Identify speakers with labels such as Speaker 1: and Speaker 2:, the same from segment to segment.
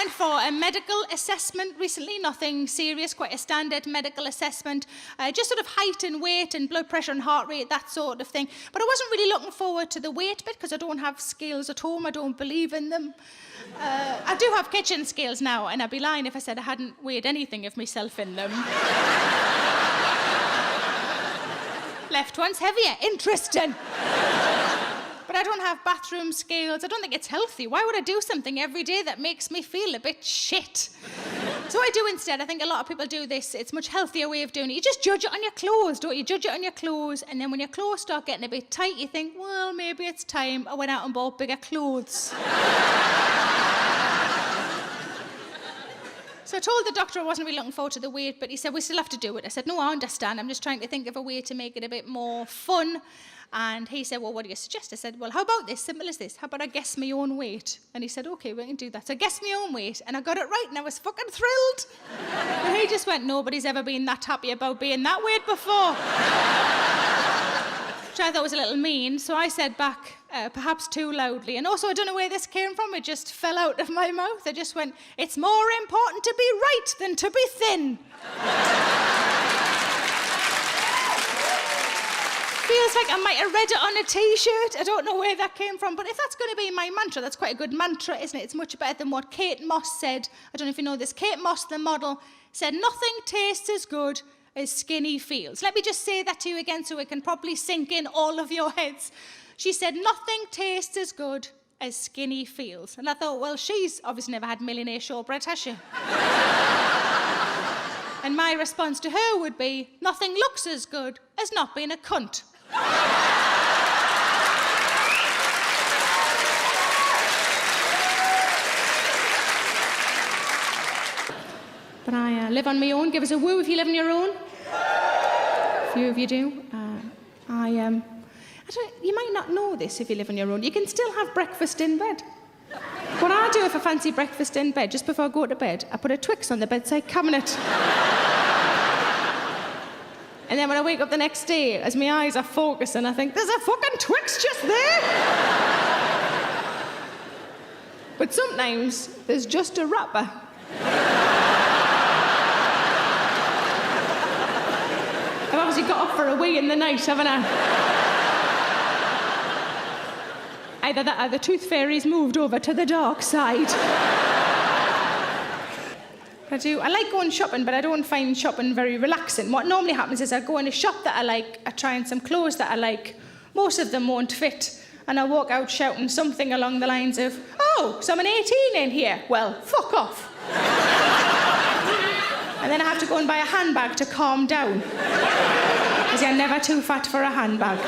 Speaker 1: went for a medical assessment recently, nothing serious, quite a standard medical assessment, just sort of height and weight and blood pressure and heart rate, that sort of thing. But I wasn't really looking forward to the weight bit because I don't have scales at home, I don't believe in them. I do have kitchen scales now, and I'd be lying if I said I hadn't weighed anything of myself in them. Left one's heavier, interesting. But I don't have bathroom scales. I don't think it's healthy. Why would I do something every day that makes me feel a bit shit? So I do instead. I think a lot of people do this. It's a much healthier way of doing it. You just judge it on your clothes, don't you? Judge it on your clothes, and then when your clothes start getting a bit tight, you think, well, maybe it's time I went out and bought bigger clothes. So I told the doctor I wasn't really looking forward to the weight, but he said, we still have to do it. I said, no, I understand. I'm just trying to think of a way to make it a bit more fun. And he said, well, what do you suggest? I said, well, how about this? Simple as this. How about I guess my own weight? And he said, okay, we can do that. So I guessed my own weight, and I got it right, and I was fucking thrilled. And he just went, nobody's ever been that happy about being that weight before. Which I thought was a little mean, so I said back, perhaps too loudly. And also, I don't know where this came from. It just fell out of my mouth. I just went, it's more important to be right than to be thin. Feels like I might have read it on a T-shirt. I don't know where that came from, but if that's going to be my mantra, that's quite a good mantra, isn't it? It's much better than what Kate Moss said. I don't know if you know this. Kate Moss, the model, said, nothing tastes as good as skinny feels. Let me just say that to you again so it can probably sink in all of your heads. She said, nothing tastes as good as skinny feels. And I thought, well, she's obviously never had millionaire shortbread, has she? And my response to her would be, nothing looks as good as not being a cunt. But I live on my own. Give us a woo if you live on your own. A few of you do. You might not know this if you live on your own. You can still have breakfast in bed. What I do if I fancy breakfast in bed, just before I go to bed, I put a Twix on the bedside cabinet. And then when I wake up the next day, as my eyes are focusing, I think, there's a fucking Twix just there. But sometimes there's just a wrapper. I've obviously got up for a wee in the night, haven't I? Either that or the tooth fairy's moved over to the dark side. I like going shopping, but I don't find shopping very relaxing. What normally happens is I go in a shop that I like, I try on some clothes that I like, most of them won't fit, and I walk out shouting something along the lines of, oh, someone 18 in here? Well, fuck off. And then I have to go and buy a handbag to calm down, because you're never too fat for a handbag.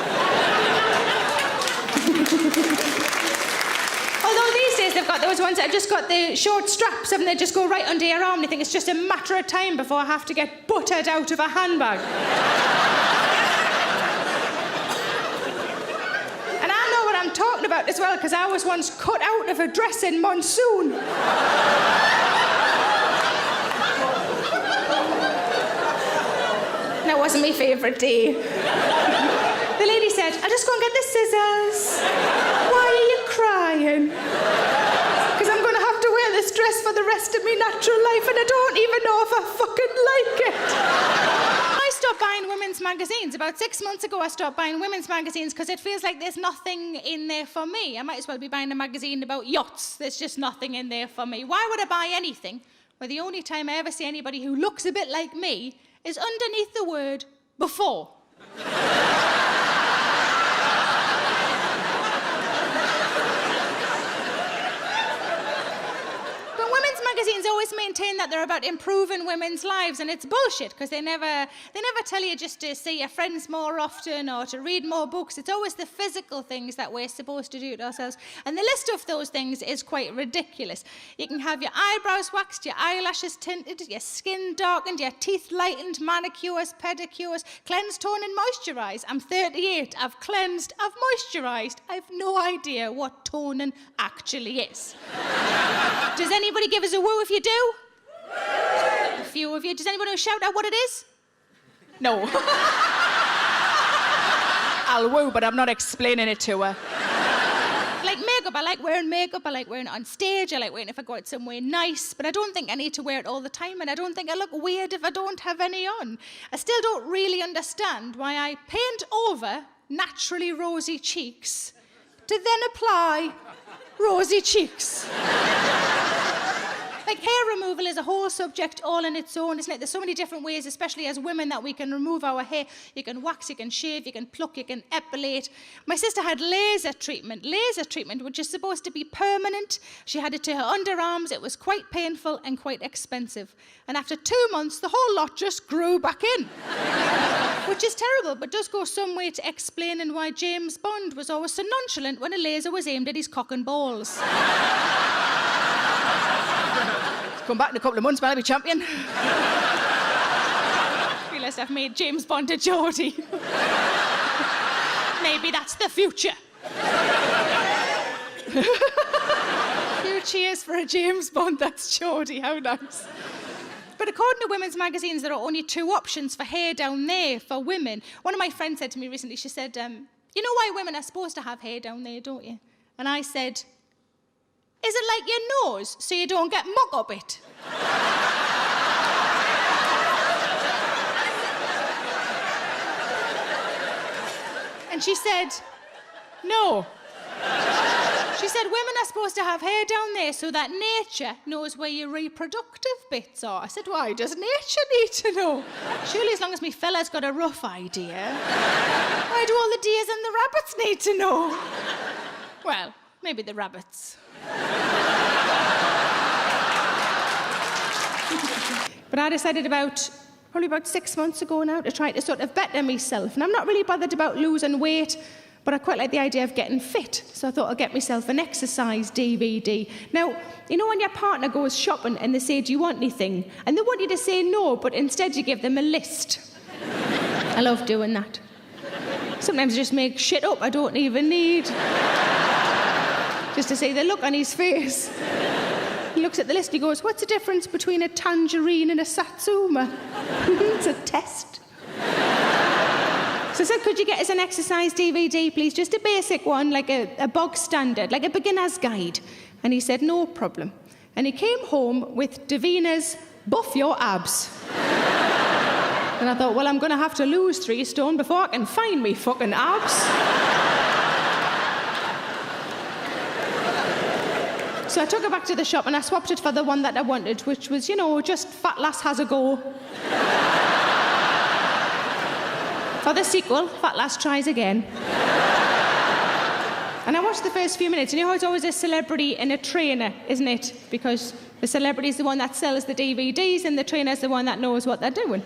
Speaker 1: Although these days they've got those ones that have just got the short straps and they just go right under your arm. I think it's just a matter of time before I have to get buttered out of a handbag. And I know what I'm talking about as well, because I was once cut out of a dress in monsoon. That wasn't my favourite day. The lady said, I'll just go and get the scissors. Why are you crying? Because I'm going to have to wear this dress for the rest of my natural life and I don't even know if I fucking like it. I stopped buying women's magazines. About 6 months ago, I stopped buying women's magazines because it feels like there's nothing in there for me. I might as well be buying a magazine about yachts. There's just nothing in there for me. Why would I buy anything where the only time I ever see anybody who looks a bit like me is underneath the word before? Magazines always maintain that they're about improving women's lives, and it's bullshit because they never tell you just to see your friends more often or to read more books. It's always the physical things that we're supposed to do to ourselves, and the list of those things is quite ridiculous. You can have your eyebrows waxed, your eyelashes tinted, your skin darkened, your teeth lightened, manicures, pedicures, cleansed, tone and moisturised. I'm 38, I've cleansed, I've moisturised. I've no idea what toning actually is. Does anybody give us a woo if you do? A few of you. Does anybody want to shout out what it is? No. I'll woo, but I'm not explaining it to her. like makeup. I like wearing makeup. I like wearing it on stage. I like wearing it if I go out somewhere nice. But I don't think I need to wear it all the time. And I don't think I look weird if I don't have any on. I still don't really understand why I paint over naturally rosy cheeks to then apply rosy cheeks. Like, hair removal is a whole subject all on its own, isn't it? There's so many different ways, especially as women, that we can remove our hair. You can wax, you can shave, you can pluck, you can epilate. My sister had laser treatment, which is supposed to be permanent. She had it to her underarms. It was quite painful and quite expensive. And after 2 months, the whole lot just grew back in. Which is terrible, but does go some way to explaining why James Bond was always so nonchalant when a laser was aimed at his cock and balls. Come back in a couple of months, man, I'll be champion. Realised I've made James Bond a Geordie. Maybe that's the future. Few cheers for a James Bond that's Geordie, how nice. But according to women's magazines, there are only 2 options for hair down there for women. One of my friends said to me recently, she said, you know why women are supposed to have hair down there, don't you? And I said, is it like your nose, so you don't get muck up it? And she said, no. She said, women are supposed to have hair down there so that nature knows where your reproductive bits are. I said, why does nature need to know? Surely as long as me fella's got a rough idea. Why do all the deers and the rabbits need to know? Well, maybe the rabbits. But I decided probably about 6 months ago now to try to sort of better myself. And I'm not really bothered about losing weight, but I quite like the idea of getting fit. So I thought I'd get myself an exercise DVD. Now, you know when your partner goes shopping and they say, do you want anything? And they want you to say no, but instead you give them a list. I love doing that. Sometimes I just make shit up I don't even need. Just to see the look on his face. He looks at the list, he goes, what's the difference between a tangerine and a satsuma? It's a test. So I said, could you get us an exercise DVD, please? Just a basic one, like a bog standard, like a beginner's guide. And he said, no problem. And he came home with Davina's Buff Your Abs. And I thought, well, I'm going to have to lose 3 stone before I can find me fucking abs. So I took her back to the shop and I swapped it for the one that I wanted, which was, you know, just Fat Lass Has a Go. For the sequel, Fat Lass Tries Again. And I watched the first few minutes, and you know how it's always a celebrity and a trainer, isn't it? Because the celebrity's the one that sells the DVDs and the trainer's the one that knows what they're doing.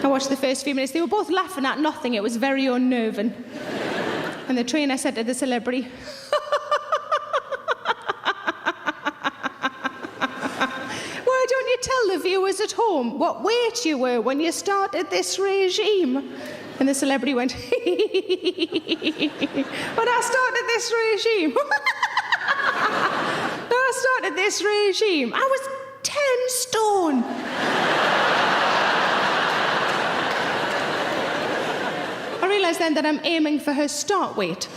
Speaker 1: I watched the first few minutes. They were both laughing at nothing. It was very unnerving. And the trainer said to the celebrity, why don't you tell the viewers at home what weight you were when you started this regime? And the celebrity went, when I started this regime, I was 10 stone. I realised then that I'm aiming for her start weight.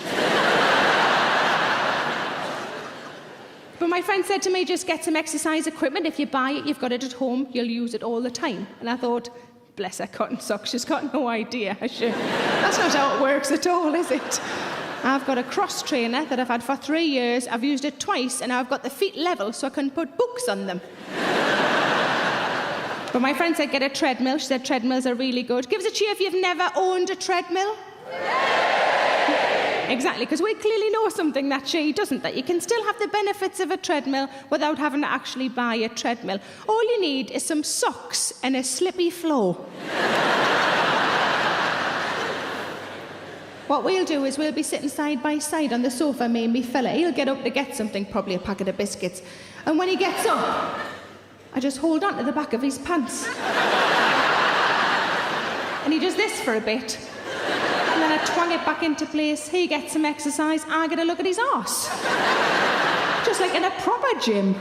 Speaker 1: But my friend said to me, just get some exercise equipment. If you buy it, you've got it at home, you'll use it all the time. And I thought, bless her cotton socks, she's got no idea, has she? That's not how it works at all, is it? I've got a cross trainer that I've had for 3 years. I've used it twice, and I've got the feet level so I can put books on them. But my friend said, get a treadmill. She said treadmills are really good. Give us a cheer if you've never owned a treadmill. Exactly, because we clearly know something that she doesn't, that you can still have the benefits of a treadmill without having to actually buy a treadmill. All you need is some socks and a slippy floor. What we'll do is we'll be sitting side by side on the sofa, me and me fella. He'll get up to get something, probably a packet of biscuits. And when he gets up, I just hold on to the back of his pants. And he does this for a bit. And then I twang it back into place. He gets some exercise, I get a look at his arse. Just like in a proper gym.